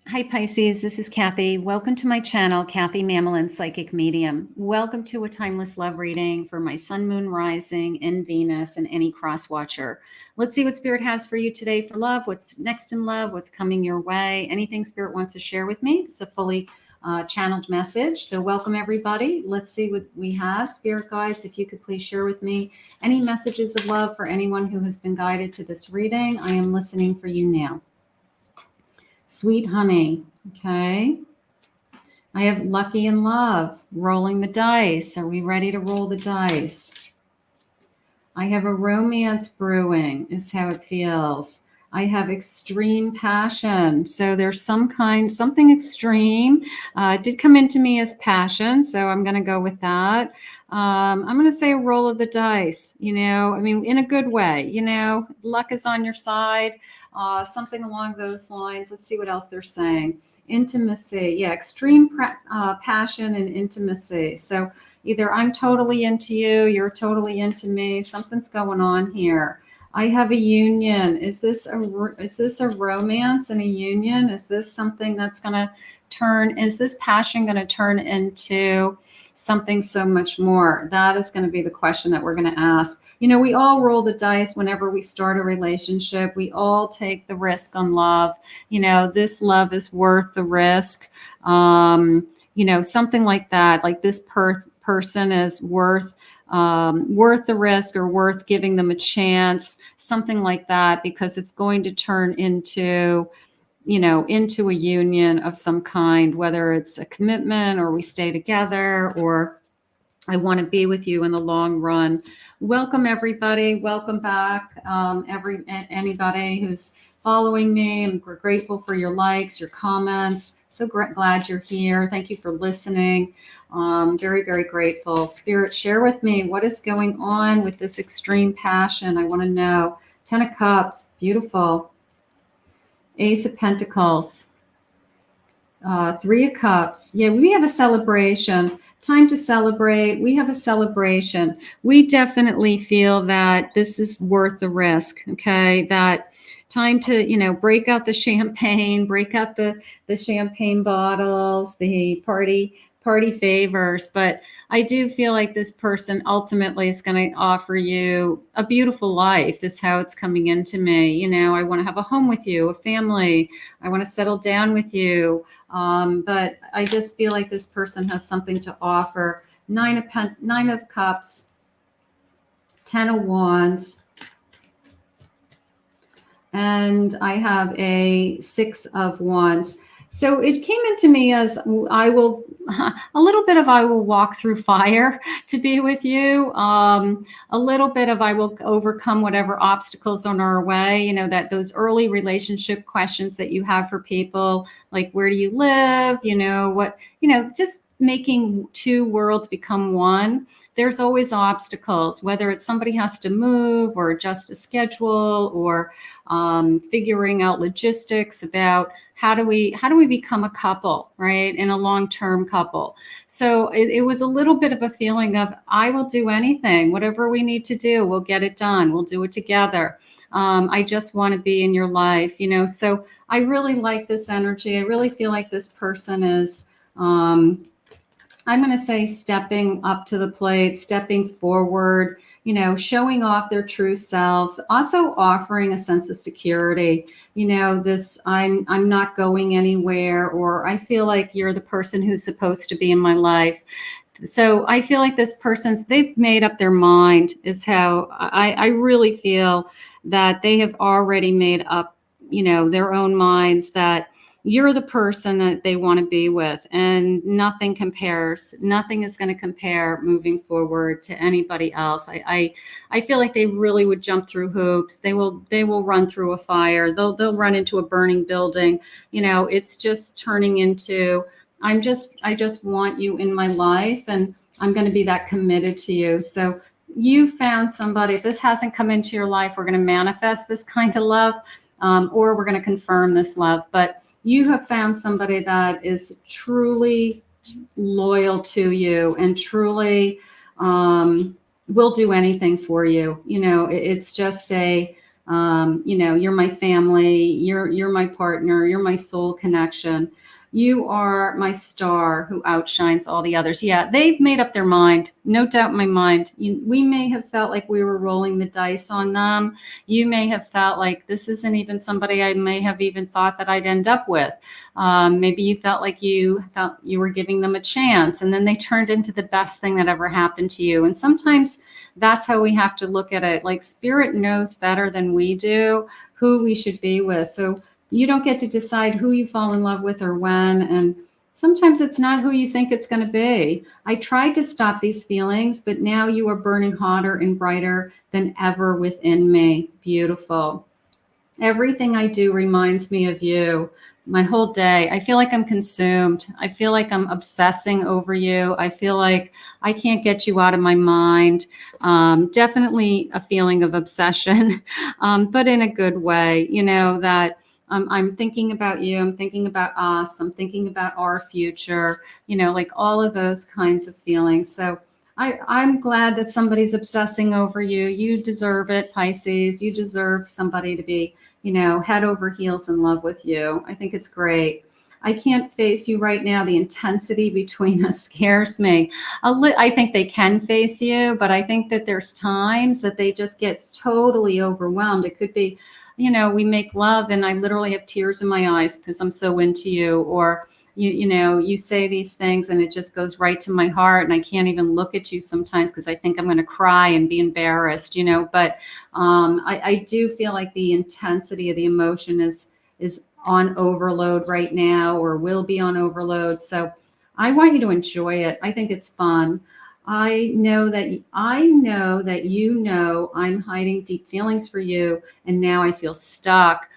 Hi Pisces, this is Kathy. Welcome to my channel, Kathy Mamolen, Psychic Medium. Welcome to a timeless love reading for my sun, moon, rising, and Venus, and any cross watcher. Let's see what Spirit has for you today for love. What's next in love? What's coming your way? Anything Spirit wants to share with me? It's a fully channeled message. So welcome everybody. Let's see what we have. Spirit guides, if you could please share with me any messages of love for anyone who has been guided to this reading. I am listening for you now. Sweet honey. Okay. I have lucky in love. Rolling the dice. Are we ready to roll the dice? I have a romance brewing is how it feels. I have extreme passion. So there's something extreme. It did come into me as passion. So I'm going to go with that. I'm going to say a roll of the dice, in a good way, luck is on your side. Something along those lines. Let's see what else they're saying. Intimacy. Yeah, extreme passion and intimacy. So either I'm totally into you, you're totally into me. Something's going on here. I have a union. Is this a romance and a union? Is this something that's going to is this passion going to turn into something so much more? That is going to be the question that we're going to ask. We all roll the dice whenever we start a relationship. We all take the risk on love. This love is worth the risk. Something like that. Like this person is worth the risk or worth giving them a chance. Something like that, because it's going to turn into a union of some kind, whether it's a commitment or we stay together or I want to be with you in the long run. Welcome, everybody. Welcome back. Anybody who's following me, I'm grateful for your likes, your comments. So glad you're here. Thank you for listening. Very, very grateful. Spirit, share with me what is going on with this extreme passion. I want to know. 10 of Cups, beautiful. Ace of Pentacles. 3 of Cups. Yeah, we have a celebration. Time to celebrate. We have a celebration. We definitely feel that this is worth the risk. Okay, that time to break out the champagne, break out the champagne bottles, the party favors. But I do feel like this person ultimately is going to offer you a beautiful life is how it's coming into me. I want to have a home with you, a family. I want to settle down with you. But I just feel like this person has something to offer. 9 of Cups, 10 of Wands, and I have a 6 of Wands. So it came into me as I will walk through fire to be with you. A little bit of I will overcome whatever obstacles on our way. That those early relationship questions that you have for people, like where do you live? Just making two worlds become one. There's always obstacles, whether it's somebody has to move or adjust a schedule or figuring out logistics about how do we become a couple, right? In a long-term couple. So it was a little bit of a feeling of I will do anything, whatever we need to do, we'll get it done. We'll do it together. I just want to be in your life, So I really like this energy. I really feel like this person is, I'm going to say stepping up to the plate, stepping forward, showing off their true selves, also offering a sense of security. This I'm not going anywhere, or I feel like you're the person who's supposed to be in my life. So I feel like this they've made up their mind is how I really feel that they have already made up, their own minds that you're the person that they want to be with, and nothing compares. Nothing is going to compare moving forward to anybody else. I feel like they really would jump through hoops. They will run through a fire. They'll run into a burning building. It's just turning into I just want you in my life, and I'm going to be that committed to you. So you found somebody. If this hasn't come into your life, we're going to manifest this kind of love. Or we're going to confirm this love. But you have found somebody that is truly loyal to you and truly will do anything for you. It's just You're my family, you're my partner, you're my soul connection. You are my star who outshines all the others. Yeah, they've made up their mind. No doubt in my mind. We may have felt like we were rolling the dice on them. You may have felt like this isn't even somebody I may have even thought that I'd end up with. Maybe you felt like you thought you were giving them a chance, and then they turned into the best thing that ever happened to you. And sometimes that's how we have to look at it. Like spirit knows better than we do who we should be with. So you don't get to decide who you fall in love with or when. And sometimes it's not who you think it's going to be. I tried to stop these feelings, but now you are burning hotter and brighter than ever within me. Beautiful. Everything I do reminds me of you. My whole day, I feel like I'm consumed. I feel like I'm obsessing over you. I feel like I can't get you out of my mind. Definitely a feeling of obsession, but in a good way, that I'm thinking about you. I'm thinking about us. I'm thinking about our future, like all of those kinds of feelings. So I'm glad that somebody's obsessing over you. You deserve it, Pisces. You deserve somebody to be head over heels in love with you. I think it's great. I can't face you right now. The intensity between us scares me. I think they can face you, but I think that there's times that they just get totally overwhelmed. It could be, we make love and I literally have tears in my eyes because I'm so into you. Or, you say these things and it just goes right to my heart and I can't even look at you sometimes because I think I'm going to cry and be embarrassed, but I do feel like the intensity of the emotion is on overload right now or will be on overload. So I want you to enjoy it. I think it's fun. I know that I'm hiding deep feelings for you and now I feel stuck.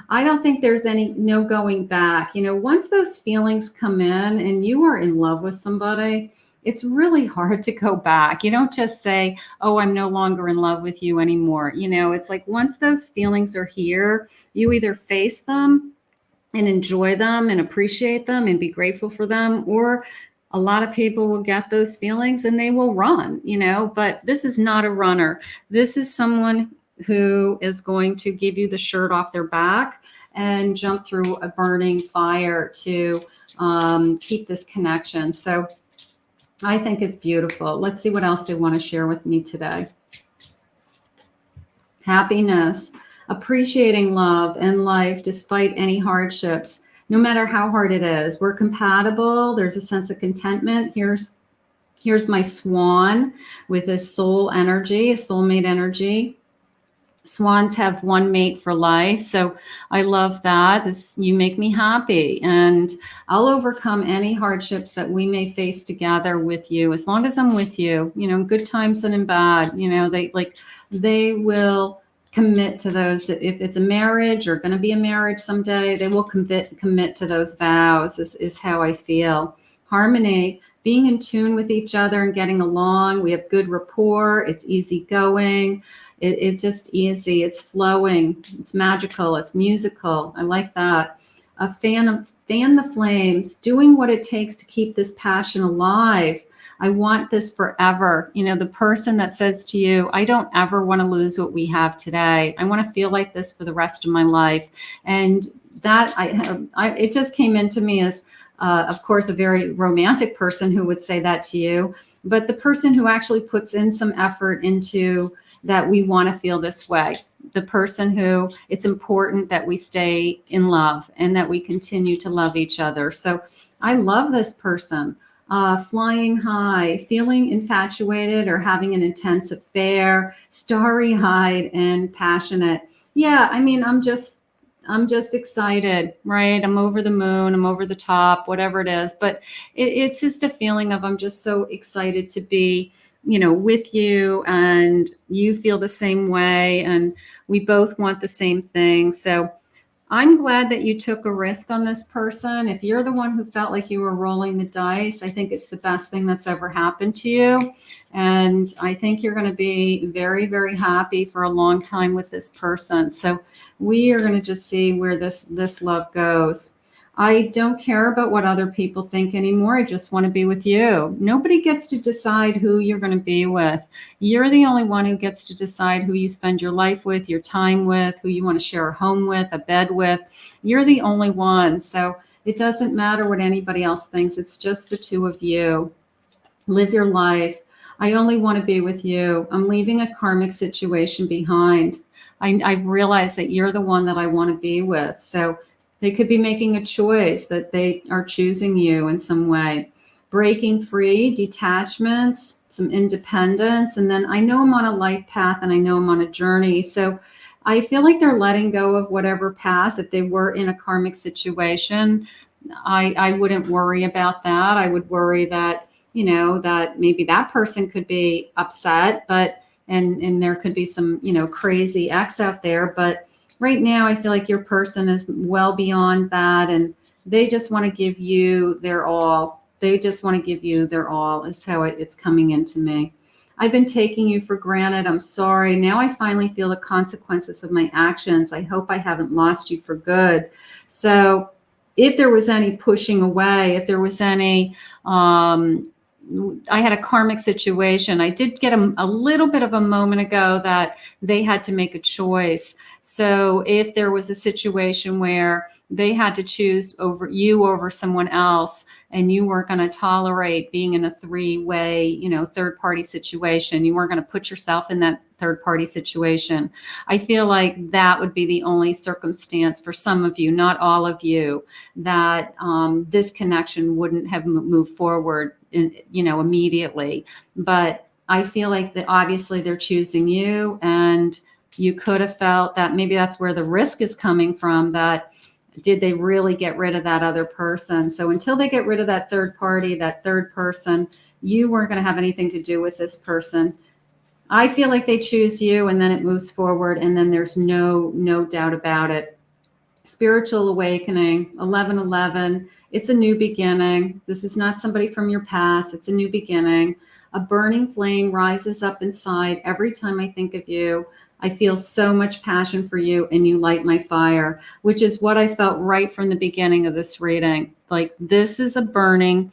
I don't think there's no going back. Once those feelings come in and you are in love with somebody, it's really hard to go back. You don't just say, oh, I'm no longer in love with you anymore. It's like once those feelings are here, you either face them and enjoy them and appreciate them and be grateful for them, or a lot of people will get those feelings and they will run, but this is not a runner. This is someone who is going to give you the shirt off their back and jump through a burning fire to keep this connection. So I think it's beautiful. Let's see what else they want to share with me today. Happiness, appreciating love and life despite any hardships, no matter how hard it is. We're compatible. There's a sense of contentment. Here's my swan with a soul energy, a soulmate energy. Swans have one mate for life. So I love that. You make me happy and I'll overcome any hardships that we may face together with you. As long as I'm with you, good times and in bad, they will commit to those. If it's a marriage or going to be a marriage someday, they will commit to those vows is how I feel. Harmony, being in tune with each other and getting along. We have good rapport. It's easygoing. It's just easy. It's flowing. It's magical. It's musical. I like that. Fan the flames, doing what it takes to keep this passion alive. I want this forever. The person that says to you, I don't ever want to lose what we have today. I want to feel like this for the rest of my life. And that it just came into me as, of course, a very romantic person who would say that to you, but the person who actually puts in some effort into that we want to feel this way. The person who it's important that we stay in love and that we continue to love each other. So I love this person. Flying high, feeling infatuated or having an intense affair, starry-eyed and passionate. Yeah, I'm just excited, right? I'm over the moon, I'm over the top, whatever it is. But it's just a feeling of I'm just so excited to be with you and you feel the same way and we both want the same thing. So I'm glad that you took a risk on this person. If you're the one who felt like you were rolling the dice, I think it's the best thing that's ever happened to you. And I think you're going to be very, very happy for a long time with this person. So we are going to just see where this love goes. I don't care about what other people think anymore. I just want to be with you. Nobody gets to decide who you're going to be with. You're the only one who gets to decide who you spend your life with, your time with, who you want to share a home with, a bed with. You're the only one. So it doesn't matter what anybody else thinks. It's just the two of you. Live your life. I only want to be with you. I'm leaving a karmic situation behind. I realize that you're the one that I want to be with. So they could be making a choice that they are choosing you in some way. Breaking free, detachments, some independence. And then I know I'm on a life path and I know I'm on a journey. So I feel like they're letting go of whatever past. If they were in a karmic situation, I wouldn't worry about that. I would worry that, you know, that maybe that person could be upset, but and there could be some, you know, crazy ex out there. But right now, I feel like your person is well beyond that, and they just want to give you their all. They just want to give you their all, is how it's coming into me. I've been taking you for granted. I'm sorry. Now I finally feel the consequences of my actions. I hope I haven't lost you for good. So if there was any pushing away, if there was any, I had a karmic situation. I did get a little bit of a moment ago that they had to make a choice. So if there was a situation where they had to choose over someone else, and you weren't going to tolerate being in a three-way, you know, third-party situation, you weren't going to put yourself in that third-party situation. I feel like that would be the only circumstance for some of you, not all of you, that this connection wouldn't have moved forward, you know, immediately. But I feel like that obviously they're choosing you, and you could have felt that maybe that's where the risk is coming from, that did they really get rid of that other person? So until they get rid of that third party, that third person, you weren't going to have anything to do with this person. I feel like they choose you, and then it moves forward, and then there's no doubt about it. Spiritual awakening, 1111. It's a new beginning. This is not somebody from your past. It's a new beginning. A burning flame rises up inside every time I think of you. I feel so much passion for you, and you light my fire, which is what I felt right from the beginning of this reading. Like, this is a burning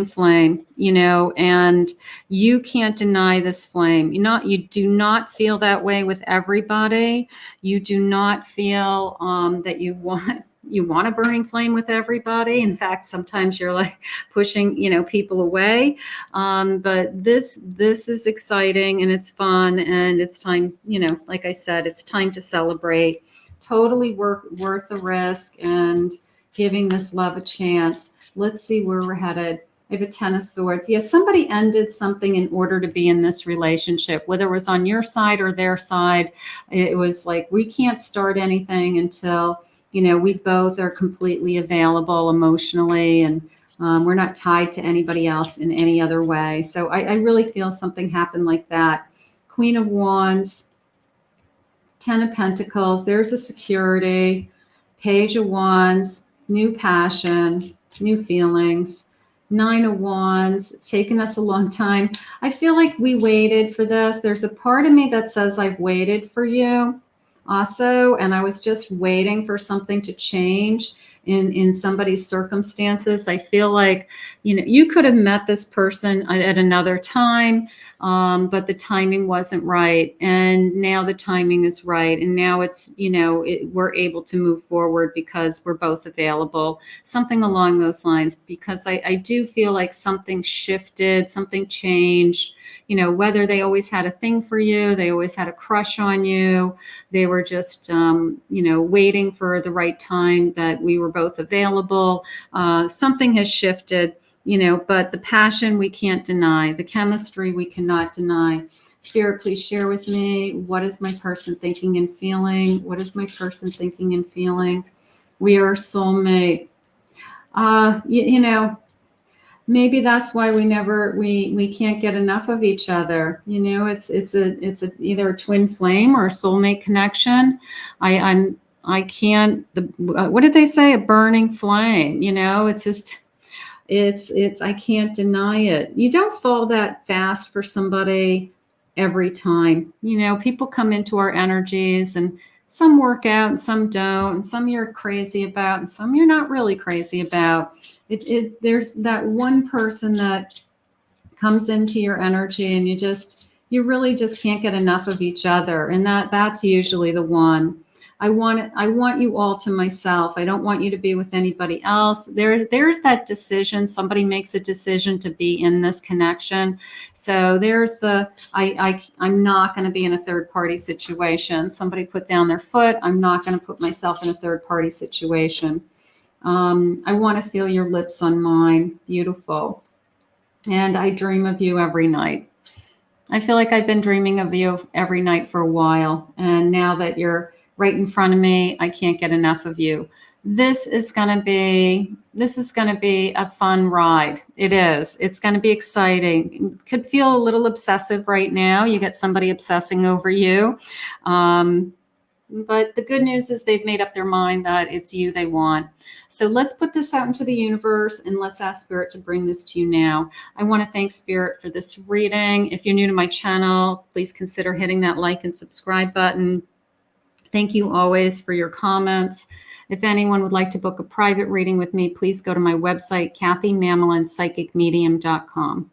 flame, you know, and you can't deny this flame. You do not feel that way with everybody. You do not feel that you want a burning flame with everybody. In fact, sometimes you're like pushing, you know, people away. But this is exciting, and it's fun, and it's time, you know, like I said, it's time to celebrate. Totally worth the risk and giving this love a chance. Let's see where we're headed. I have a 10 of Swords. Yes, somebody ended something in order to be in this relationship, whether it was on your side or their side. It was like, we can't start anything until, you know, we both are completely available emotionally, and we're not tied to anybody else in any other way. So I really feel something happened like that. Queen of Wands, 10 of Pentacles. There's a security. Page of Wands, new passion, new feelings. 9 of Wands. It's taken us a long time. I feel like we waited for this. There's a part of me that says I've waited for you also, and I was just waiting for something to change in somebody's circumstances. I feel like, you know, you could have met this person at another time, but the timing wasn't right, and now the timing is right, and now it's, you know, we're able to move forward because we're both available, something along those lines. Because I do feel like something shifted, something changed. You know, whether they always had a thing for you, they always had a crush on you, they were just, you know, waiting for the right time that we were both available. Something has shifted, you know, but the passion we can't deny, the chemistry we cannot deny. Spirit, please share with me, what is my person thinking and feeling? What is my person thinking and feeling? We are a soulmate. You know, maybe that's why we can't get enough of each other. You know, it's either a twin flame or a soulmate connection. I can't, what did they say? A burning flame, you know, it's just, I can't deny it. You don't fall that fast for somebody every time. You know, people come into our energies, and some work out and some don't, and some you're crazy about and some you're not really crazy about. There's that one person that comes into your energy and you really just can't get enough of each other. And that's usually the one. I want you all to myself. I don't want you to be with anybody else. There's that decision. Somebody makes a decision to be in this connection. So there's I'm not going to be in a third party situation. Somebody put down their foot. I'm not going to put myself in a third party situation. I want to feel your lips on mine. Beautiful. And I dream of you every night. I feel like I've been dreaming of you every night for a while. And now that you're right in front of me, I can't get enough of you. This is going to be a fun ride. It is. It's going to be exciting. It could feel a little obsessive right now. You get somebody obsessing over you. But the good news is they've made up their mind that it's you they want. So let's put this out into the universe and let's ask Spirit to bring this to you now. I want to thank Spirit for this reading. If you're new to my channel, please consider hitting that like and subscribe button. Thank you always for your comments. If anyone would like to book a private reading with me, please go to my website, KathyMamolenPsychicMedium.com.